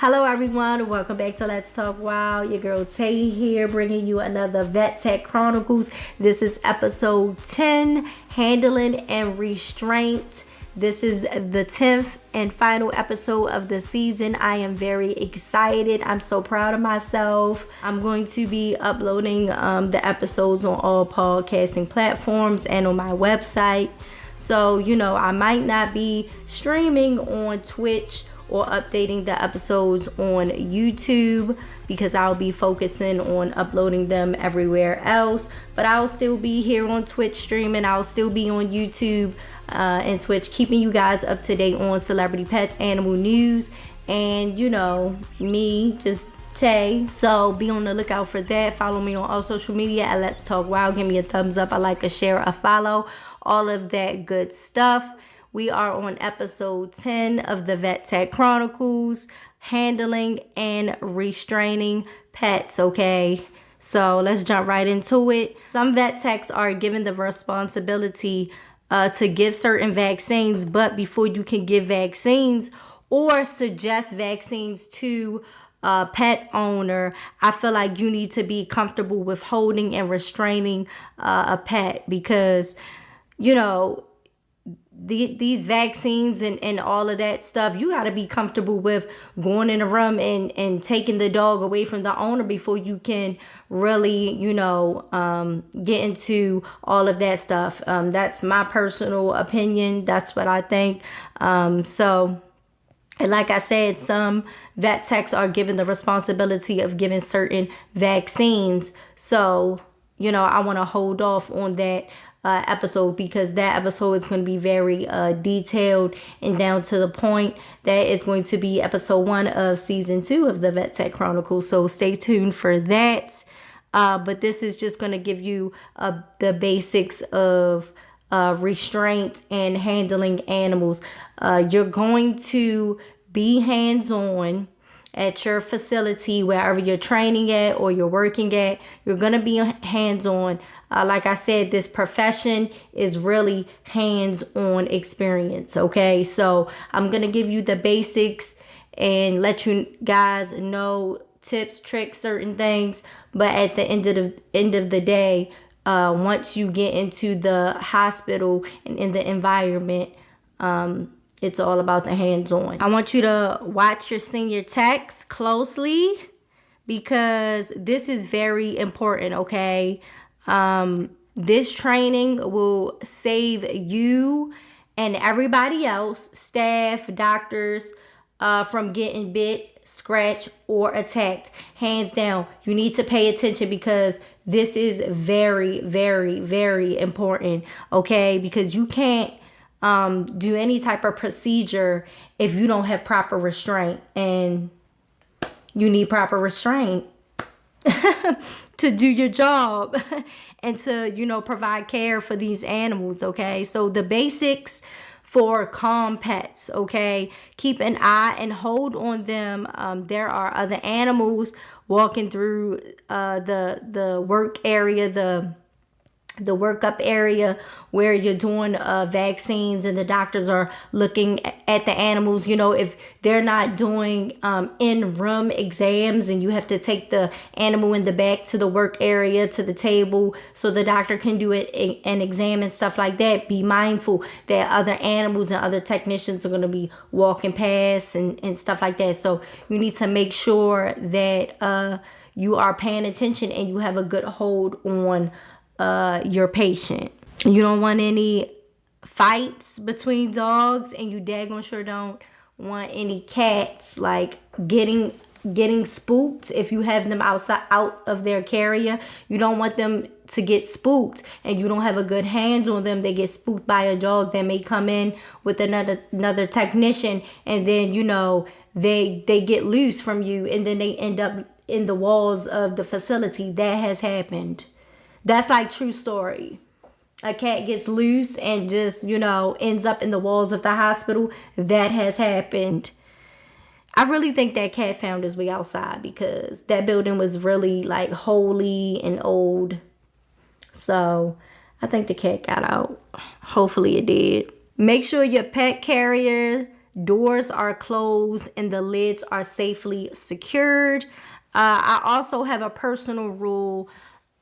Hello everyone, welcome back to Let's Talk Wild. Your girl Tay here, bringing you another Vet Tech Chronicles. This is episode 10, Handling and Restraint. This is the 10th and final episode of the season. I am very excited. I'm so proud of myself. I'm going to be uploading the episodes on all podcasting platforms and on my website. So, I might not be streaming on Twitch or updating the episodes on YouTube because I'll be focusing on uploading them everywhere else. But I'll still be here on Twitch streaming. I'll still be on YouTube and Twitch, keeping you guys up to date on celebrity pets, animal news, and me, just Tay. So be on the lookout for that. Follow me on all social media at Let's Talk Wild. Give me a thumbs up, a like, a share, a follow, all of that good stuff. We are on episode 10 of the Vet Tech Chronicles, Handling and Restraining Pets, okay? So let's jump right into it. Some vet techs are given the responsibility to give certain vaccines, but before you can give vaccines or suggest vaccines to a pet owner, I feel like you need to be comfortable with holding and restraining a pet because, these vaccines and all of that stuff, you got to be comfortable with going in a room and taking the dog away from the owner before you can really, get into all of that stuff. That's my personal opinion. That's what I think. So like I said, some vet techs are given the responsibility of giving certain vaccines. So, I want to hold off on that episode because that episode is going to be very detailed and down to the point. That is going to be episode 1 of season 2 of the Vet Tech Chronicles. So stay tuned for that. But this is just going to give you the basics of restraint and handling animals. You're going to be hands-on at your facility, wherever you're training at or you're working at. You're going to be hands-on. Like I said, this profession is really hands-on experience, okay? So I'm going to give you the basics and let you guys know tips, tricks, certain things. But at the end of the day, once you get into the hospital and in the environment, it's all about the hands-on. I want you to watch your senior techs closely because this is very important, okay? This training will save you and everybody else, staff, doctors, from getting bit, scratched, or attacked. Hands down, you need to pay attention because this is very, very, very important, okay? Because you can't do any type of procedure if you don't have proper restraint, and you need proper restraint to do your job and to, provide care for these animals, okay? So the basics for calm pets, okay? Keep an eye and hold on them. There are other animals walking through the work area, the workup area where you're doing vaccines, and the doctors are looking at the animals. If they're not doing in-room exams and you have to take the animal in the back to the work area, to the table, so the doctor can do an exam and stuff like that, be mindful that other animals and other technicians are going to be walking past and stuff like that. So you need to make sure that you are paying attention and you have a good hold on your patient. You don't want any fights between dogs, and you daggone sure don't want any cats like getting spooked if you have them out of their carrier. You don't want them to get spooked and you don't have a good hands on them. They get spooked by a dog that may come in with another technician, and then they get loose from you, and then they end up in the walls of the facility. That has happened. That's like true story. A cat gets loose and just, ends up in the walls of the hospital. That has happened. I really think that cat found his way outside because that building was really like holy and old. So I think the cat got out. Hopefully it did. Make sure your pet carrier doors are closed and the lids are safely secured. I also have a personal rule.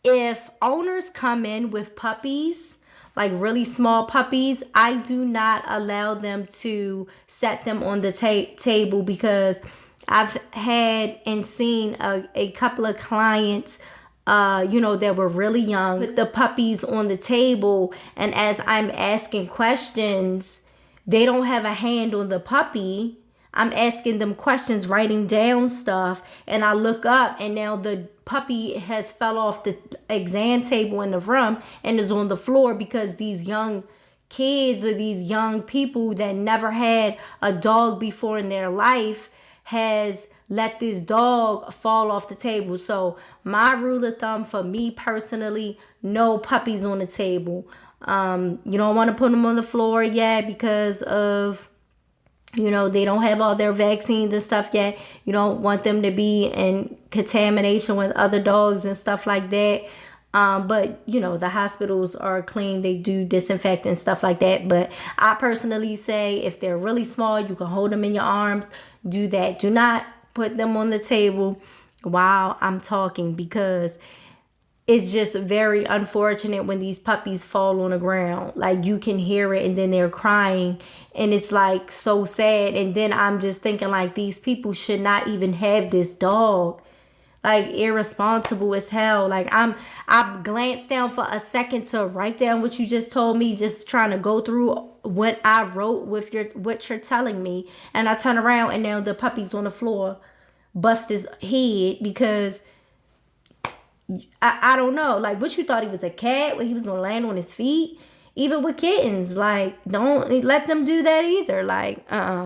If owners come in with puppies, like really small puppies, I do not allow them to set them on the table, because I've had and seen a couple of clients, that were really young, put the puppies on the table, and as I'm asking questions, they don't have a hand on the puppy. I'm asking them questions, writing down stuff, and I look up and now the puppy has fell off the exam table in the room and is on the floor, because these young kids or these young people that never had a dog before in their life has let this dog fall off the table. So my rule of thumb for me personally, no puppies on the table. You don't want to put them on the floor yet, because of, they don't have all their vaccines and stuff yet. You don't want them to be in contamination with other dogs and stuff like that. But, the hospitals are clean. They do disinfect and stuff like that. But I personally say if they're really small, you can hold them in your arms. Do that. Do not put them on the table while I'm talking, because it's just very unfortunate when these puppies fall on the ground. Like, you can hear it and then they're crying and it's like so sad. And then I'm just thinking, like, these people should not even have this dog. Like, irresponsible as hell. Like, I glanced down for a second to write down what you just told me, just trying to go through what I wrote with what you're telling me. And I turn around and now the puppy's on the floor, bust his head, because I don't know. Like, what you thought, he was a cat where he was gonna land on his feet? Even with kittens, like, don't let them do that either. Like,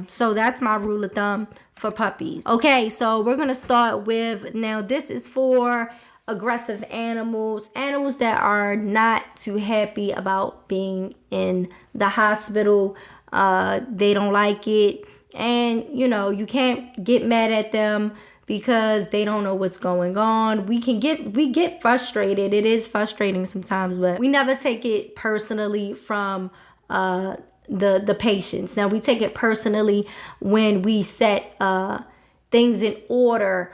so that's my rule of thumb for puppies. Okay, so we're gonna start with, now this is for aggressive animals that are not too happy about being in the hospital. They don't like it, and you can't get mad at them because they don't know what's going on. We get frustrated. It is frustrating sometimes, but we never take it personally from the patients. Now, we take it personally when we set things in order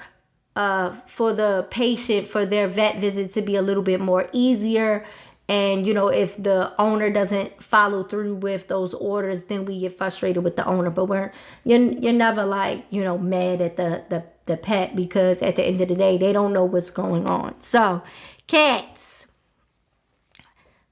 for the patient, for their vet visit to be a little bit more easier. And, if the owner doesn't follow through with those orders, then we get frustrated with the owner. But you're never like, mad at the pet, because at the end of the day, they don't know what's going on. So, cats,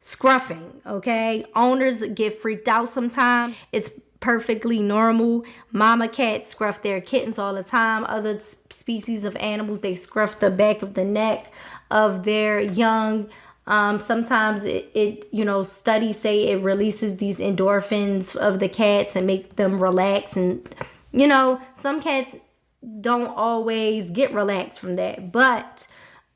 scruffing, okay? Owners get freaked out sometimes. It's perfectly normal. Mama cats scruff their kittens all the time. Other species of animals, they scruff the back of the neck of their young. Sometimes it studies say it releases these endorphins of the cats and make them relax. And, some cats don't always get relaxed from that. But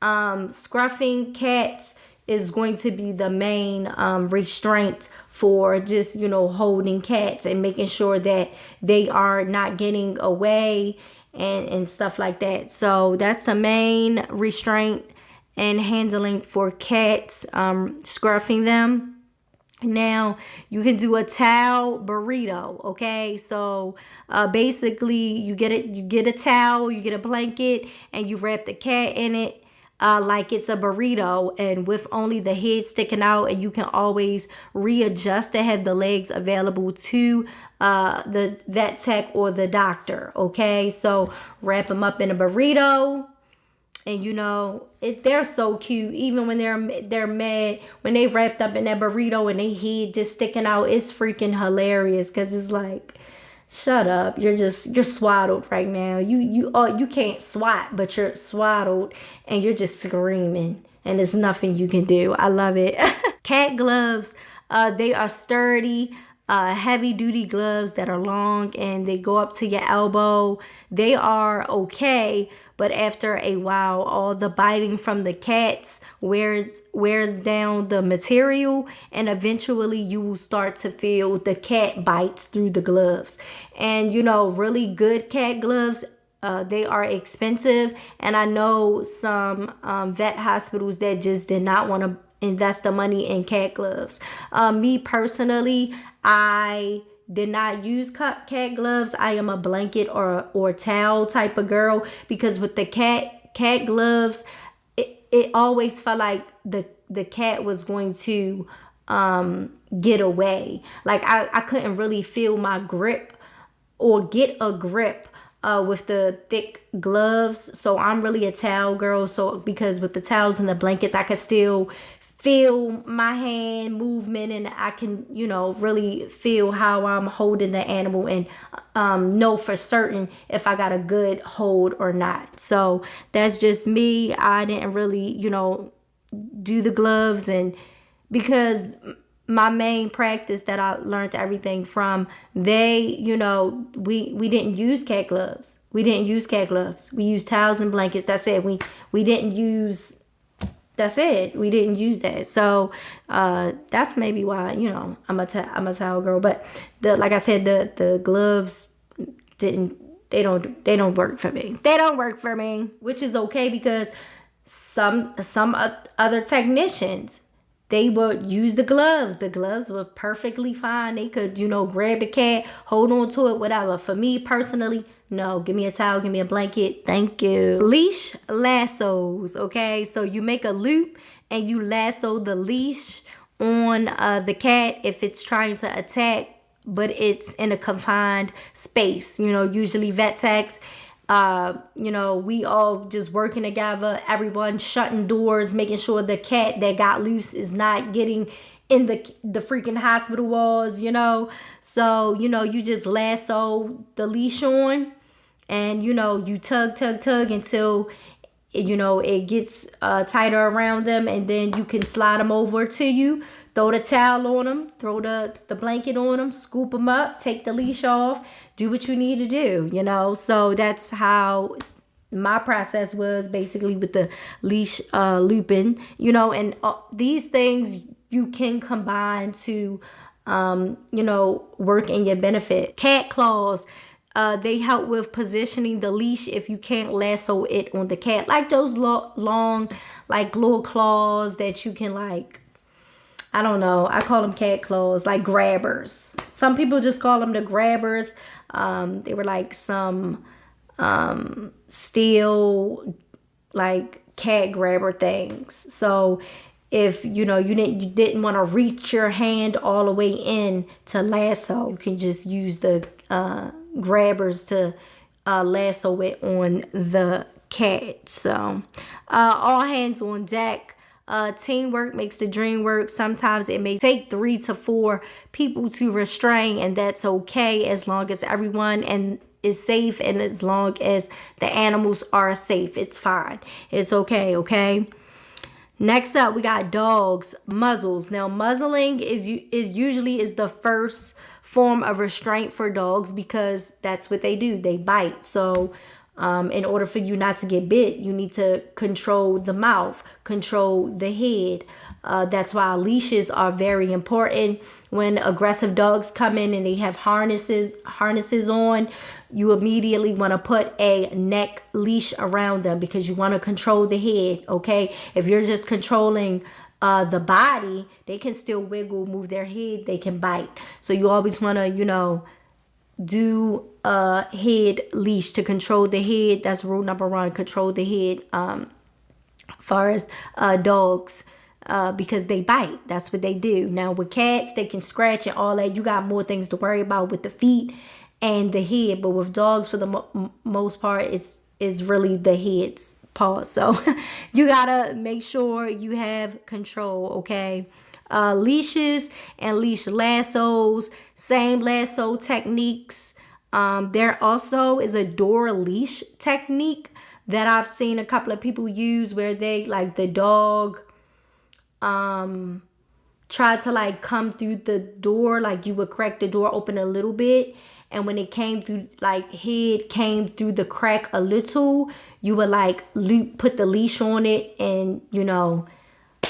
scruffing cats is going to be the main restraint for just, holding cats and making sure that they are not getting away and stuff like that. So that's the main restraint and handling for cats, scruffing them. Now, you can do a towel burrito, okay? So, basically, you get a towel, you get a blanket, and you wrap the cat in it like it's a burrito, and with only the head sticking out, and you can always readjust to have the legs available to the vet tech or the doctor, okay? So, wrap them up in a burrito. And they're so cute. Even when they're mad, when they wrapped up in that burrito and they head just sticking out, it's freaking hilarious, because it's like, shut up, you're swaddled right now. You can't swat, but you're swaddled and you're just screaming, and there's nothing you can do. I love it. Cat gloves, they are sturdy. Heavy duty gloves that are long and they go up to your elbow. They are okay, but after a while, all the biting from the cats wears down the material, and eventually you will start to feel the cat bites through the gloves. And really good cat gloves, they are expensive, and I know some vet hospitals that just did not want to invest the money in cat gloves. Me personally, I did not use cat gloves. I am a blanket or towel type of girl, because with the cat gloves, it always felt like the cat was going to get away. Like I couldn't really feel my grip or get a grip with the thick gloves. So I'm really a towel girl. So because with the towels and the blankets, I could still feel my hand movement, and I can, really feel how I'm holding the animal, and know for certain if I got a good hold or not. So that's just me. I didn't really, do the gloves, and because my main practice that I learned everything from, we didn't use cat gloves. We didn't use cat gloves. We used towels and blankets. That's it. We didn't use. That's it. We didn't use that. So that's maybe why, I'm a towel girl. But like I said, the gloves they don't work for me. They don't work for me, which is okay, because some other technicians, they would use the gloves. The gloves were perfectly fine. They could, grab the cat, hold on to it, whatever. For me personally, no. Give me a towel, give me a blanket. Thank you. Leash lassos, okay? So you make a loop and you lasso the leash on the cat if it's trying to attack, but it's in a confined space. Usually vet techs, we all just working together, everyone shutting doors, making sure the cat that got loose is not getting in the freaking hospital walls, So, you just lasso the leash on, and, you tug until, it gets tighter around them, and then you can slide them over to you, throw the towel on them, throw the blanket on them, scoop them up, take the leash off, do what you need to do, So that's how my process was, basically, with the leash looping, and these things you can combine to, work in your benefit. Cat claws. They help with positioning the leash if you can't lasso it on the cat. Like those long, like little claws that you can, like, I don't know. I call them cat claws, like grabbers. Some people just call them the grabbers. They were like some steel, like, cat grabber things. So if you didn't want to reach your hand all the way in to lasso, you can just use the grabbers to lasso it on the cat. So all hands on deck. Teamwork makes the dream work. Sometimes it may take 3 to 4 people to restrain, and that's okay, as long as everyone is safe, and as long as the animals are safe. It's fine. It's okay. Next up, we got dogs, muzzles. Now, muzzling is usually the first form of restraint for dogs, because that's what they do. They bite. So in order for you not to get bit, you need to control the mouth, control the head. That's why leashes are very important. When aggressive dogs come in and they have harnesses on, you immediately want to put a neck leash around them, because you want to control the head, okay? If you're just controlling the body, they can still wiggle, move their head, they can bite. So you always want to, do a head leash to control the head. That's rule number 1, control the head. As far as dogs, because they bite. That's what they do. Now with cats, they can scratch and all that. You got more things to worry about with the feet and the head. But with dogs, for the most part, it's really the head's paws. So you gotta make sure you have control, okay? Leashes and leash lassos, same lasso techniques. There also is a door leash technique that I've seen a couple of people use, where they, like, the dog try to, like, come through the door, like you would crack the door open a little bit, and when it came through, like, head came through the crack a little, you would, like, put the leash on it, and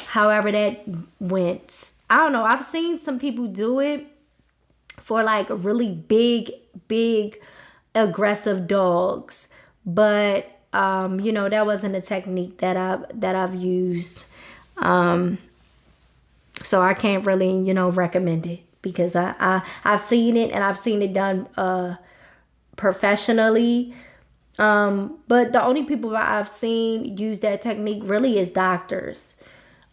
however that went. I don't know. I've seen some people do it for, like, really big aggressive dogs, but that wasn't a technique that I've used. So I can't really, recommend it. because I've seen it, and I've seen it done professionally. But the only people that I've seen use that technique really is doctors.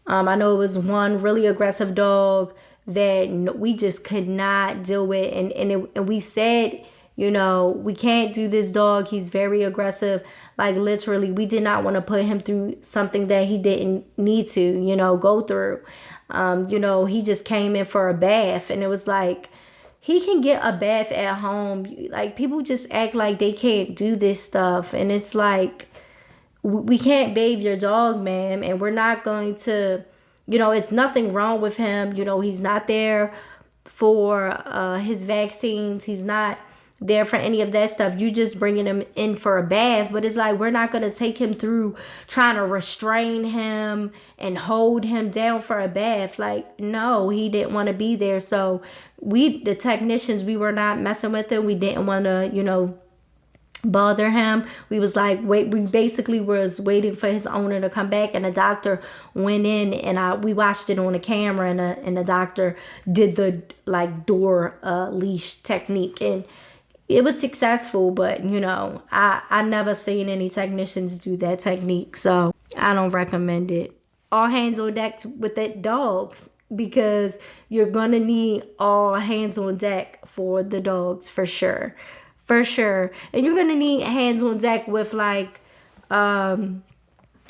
I know it was one really aggressive dog that we just could not deal with, and we said, we can't do this dog. He's very aggressive. Like, literally, we did not want to put him through something that he didn't need to, go through. He just came in for a bath, and it was like, he can get a bath at home. Like, people just act like they can't do this stuff, and it's like, we can't bathe your dog, ma'am, and we're not going to, it's nothing wrong with him. He's not there for his vaccines. He's not there for any of that stuff. You just bringing him in for a bath, but it's like, we're not going to take him through trying to restrain him and hold him down for a bath. Like, no, he didn't want to be there. So the technicians, we were not messing with him. We didn't want to, bother him. We was like, we basically was waiting for his owner to come back, and the doctor went in, and we watched it on the camera, and the doctor did the door leash technique, and it was successful. But I never seen any technicians do that technique, so I don't recommend it. All hands on deck with that dogs, because you're gonna need all hands on deck for the dogs, for sure. For sure. And you're gonna need hands on deck with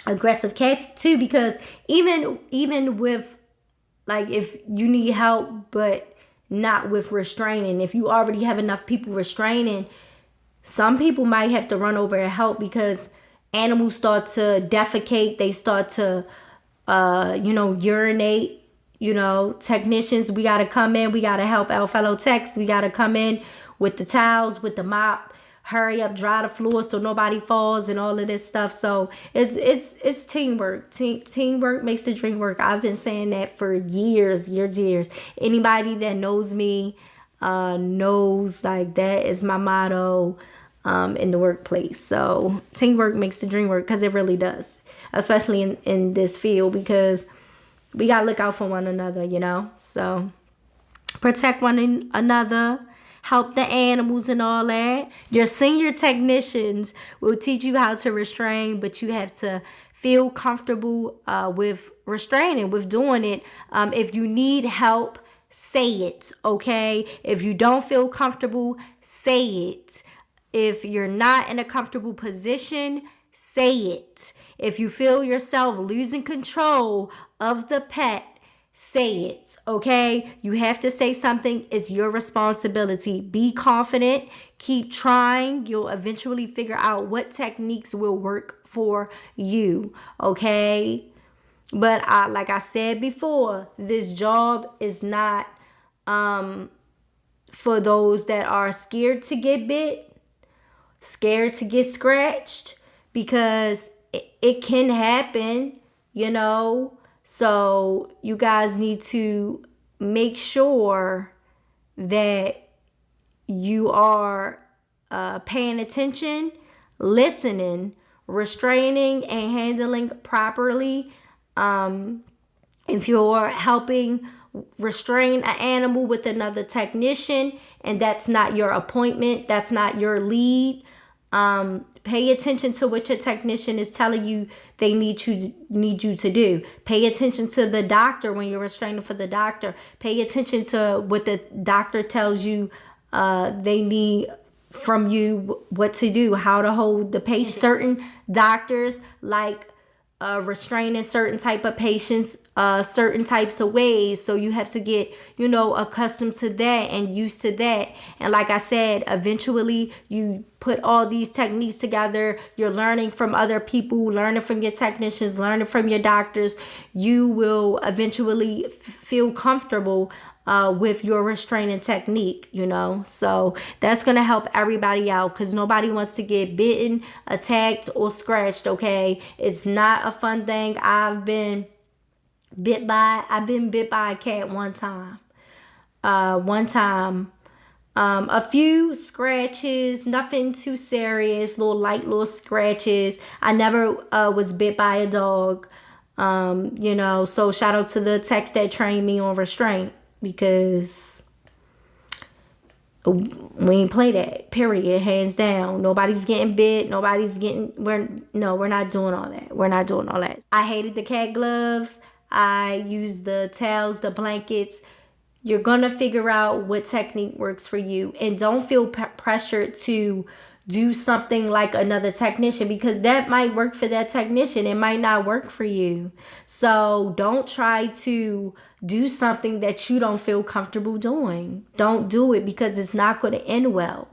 aggressive cats too, because even with, like, if you need help but not with restraining, if you already have enough people restraining, some people might have to run over and help, because animals start to defecate, they start to urinate. Technicians, we gotta come in, we gotta help our fellow techs, we gotta come in with the towels, with the mop, hurry up, dry the floor so nobody falls, and all of this stuff. So it's teamwork. Teamwork makes the dream work. I've been saying that for years. Anybody that knows me knows, like, that is my motto in the workplace. So teamwork makes the dream work, because it really does, especially in this field, because we gotta look out for one another, so protect one another, help the animals and all that. Your senior technicians will teach you how to restrain, but you have to feel comfortable with restraining, with doing it. If you need help, say it, okay? If you don't feel comfortable, say it. If you're not in a comfortable position, say it. If you feel yourself losing control of the pet, say it, okay? You have to say something. It's your responsibility. Be confident. Keep trying. You'll eventually figure out what techniques will work for you, okay? But like I said before, this job is not for those that are scared to get bit, scared to get scratched, because it can happen, So you guys need to make sure that you are paying attention, listening, restraining, and handling properly. If you're helping restrain an animal with another technician, and that's not your appointment, that's not your lead, pay attention to what your technician is telling you they need you to do. Pay attention to the doctor when you're restraining for the doctor. Pay attention to what the doctor tells you they need from you, what to do, how to hold the patient. Certain doctors like restraining certain type of patients certain types of ways, so you have to get accustomed to that and used to that. And like I said, eventually you put all these techniques together, you're learning from other people, learning from your technicians, learning from your doctors. You will eventually feel comfortable with your restraining technique, so that's gonna help everybody out, because nobody wants to get bitten, attacked, or scratched. Okay, it's not a fun thing. I've been bit by a cat one time. A few scratches, nothing too serious, little scratches. I never was bit by a dog. So shout out to the techs that trained me on restraint, because We ain't play that, period, hands down. Nobody's getting bit. We're not doing all that. We're not doing all that. I hated the cat gloves. I used the towels, the blankets. You're going to figure out what technique works for you. And don't feel pressured to do something like another technician, because that might work for that technician. It might not work for you. So don't try to do something that you don't feel comfortable doing. Don't do it, because it's not going to end well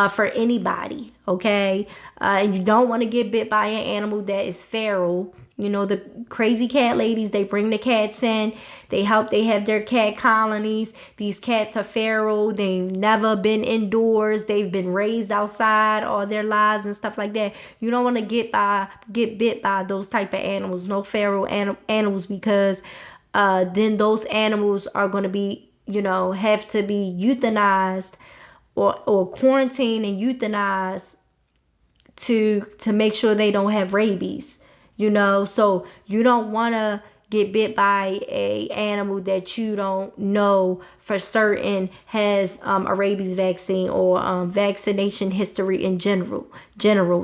for anybody, okay? And you don't want to get bit by an animal that is feral. You know, the crazy cat ladies, they bring the cats in. They have their cat colonies. These cats are feral. They've never been indoors. They've been raised outside all their lives and stuff like that. You don't want to get bit by those type of animals, no feral animals, because then those animals are going to be, have to be euthanized or quarantined and euthanized to make sure they don't have rabies. So you don't want to get bit by a animal that you don't know for certain has a rabies vaccine or vaccination history in general.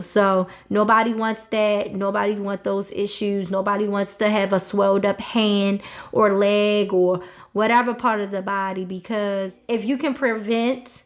So nobody wants that. Nobody wants those issues. Nobody wants to have a swelled up hand or leg or whatever part of the body, because if you can prevent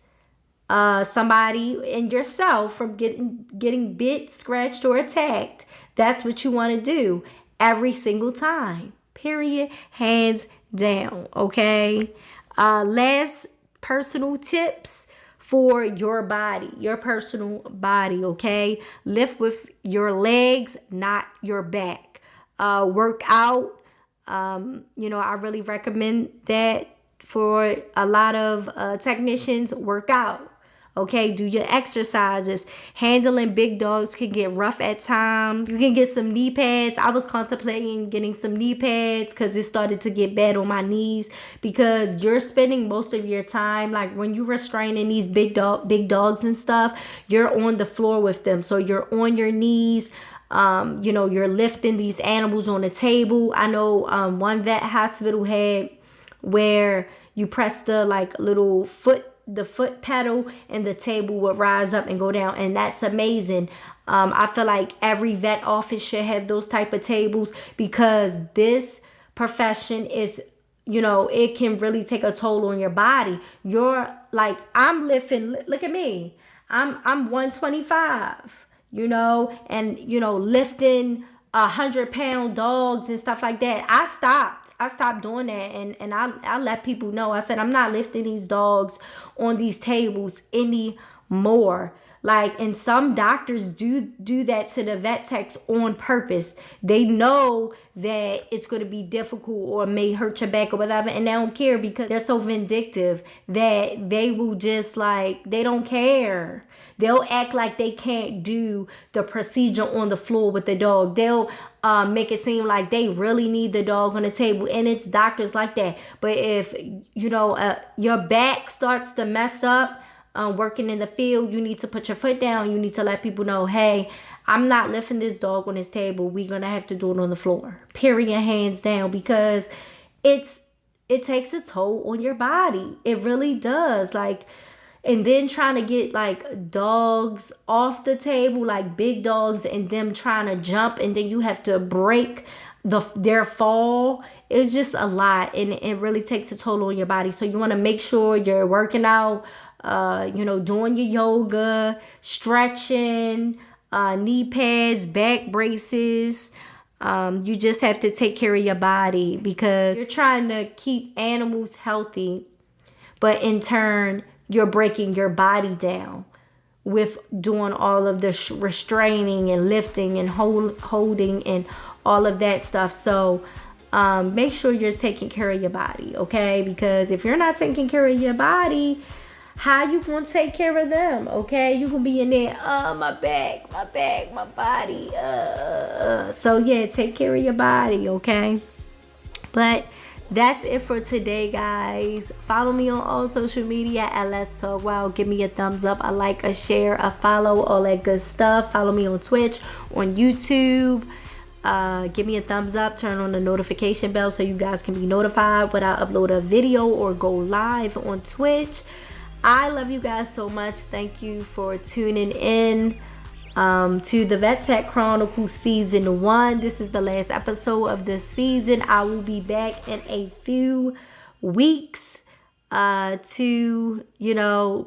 somebody and yourself from getting bit, scratched, or attacked, that's what you want to do every single time. Period. Hands down. Okay. Last personal tips for your body, your personal body. Okay. Lift with your legs, not your back. Work out. I really recommend that for a lot of technicians. Work out. Okay, do your exercises. Handling big dogs can get rough at times. You can get some knee pads. I was contemplating getting some knee pads because it started to get bad on my knees, because you're spending most of your time, like when you're restraining these big dogs and stuff, you're on the floor with them. So you're on your knees. You're lifting these animals on a table. I know one vet hospital had where you press the little foot pedal and the table would rise up and go down, and that's amazing. I feel like every vet office should have those type of tables, because this profession is, it can really take a toll on your body. I'm lifting, look at me, I'm 125, and lifting 100-pound dogs and stuff like that. I stopped doing that, and I let people know. I said, I'm not lifting these dogs on these tables anymore. And some doctors do that to the vet techs on purpose. They know that it's going to be difficult or may hurt your back or whatever, and they don't care, because they're so vindictive that they will just they don't care. They'll act like they can't do the procedure on the floor with the dog. They'll make it seem like they really need the dog on the table. And it's doctors like that. But if, your back starts to mess up working in the field, you need to put your foot down. You need to let people know, hey, I'm not lifting this dog on this table. We're going to have to do it on the floor. Period, hands down. Because it takes a toll on your body. It really does. And then trying to get dogs off the table, big dogs, and them trying to jump, and then you have to break their fall. It's just a lot, and it really takes a toll on your body. So you want to make sure you're working out, doing your yoga, stretching, knee pads, back braces. You just have to take care of your body, because you're trying to keep animals healthy, but in turn, you're breaking your body down with doing all of the restraining and lifting and holding and all of that stuff. So make sure you're taking care of your body, okay? Because if you're not taking care of your body, how you gonna take care of them, okay? You gonna be in there, my back, my body. So yeah, take care of your body, okay? But that's it for today, guys. Follow me on all social media at Let's Talk Wild. Give me a thumbs up, a like, a share, a follow, all that good stuff. Follow me on Twitch, on YouTube. Give me a thumbs up. Turn on the notification bell so you guys can be notified when I upload a video or go live on Twitch. I love you guys so much. Thank you for tuning in to the Vet Tech Chronicles Season 1. This is the last episode of this season. I will be back in a few weeks to,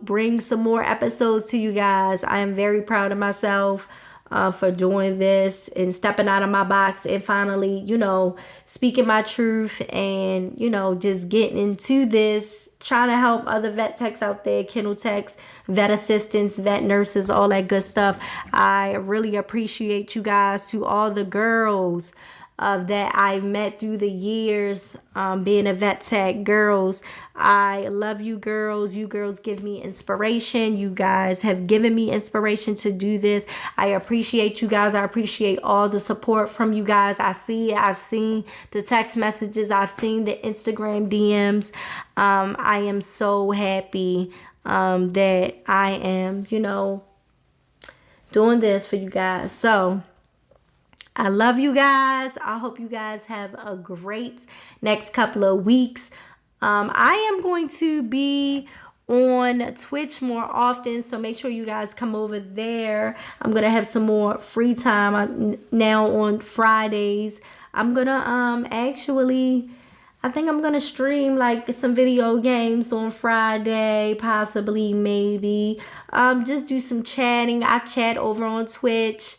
bring some more episodes to you guys. I am very proud of myself for doing this and stepping out of my box and finally, speaking my truth and, just getting into this, trying to help other vet techs out there, kennel techs, vet assistants, vet nurses, all that good stuff. I really appreciate you guys. To all the girls that I met through the years being a vet tech, girls, I love you girls. You girls give me inspiration. You guys have given me inspiration to do this. I appreciate you guys. I appreciate all the support from you guys. I see it. I've seen the text messages. I've seen the Instagram DMs. I am so happy that I am, doing this for you guys. So I love you guys. I hope you guys have a great next couple of weeks. I am going to be on Twitch more often, so make sure you guys come over there. I'm going to have some more free time now on Fridays. I'm going to I think I'm going to stream like some video games on Friday, possibly, maybe. Just do some chatting. I chat over on Twitch.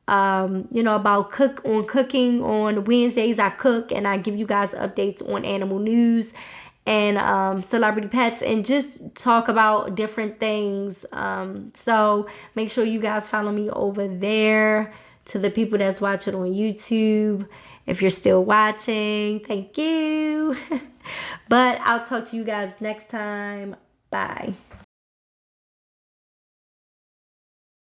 About cooking. On Wednesdays I cook and I give you guys updates on animal news and celebrity pets and just talk about different things. So make sure you guys follow me over there. To the people that's watching on YouTube, if you're still watching, thank you. But I'll talk to you guys next time. Bye.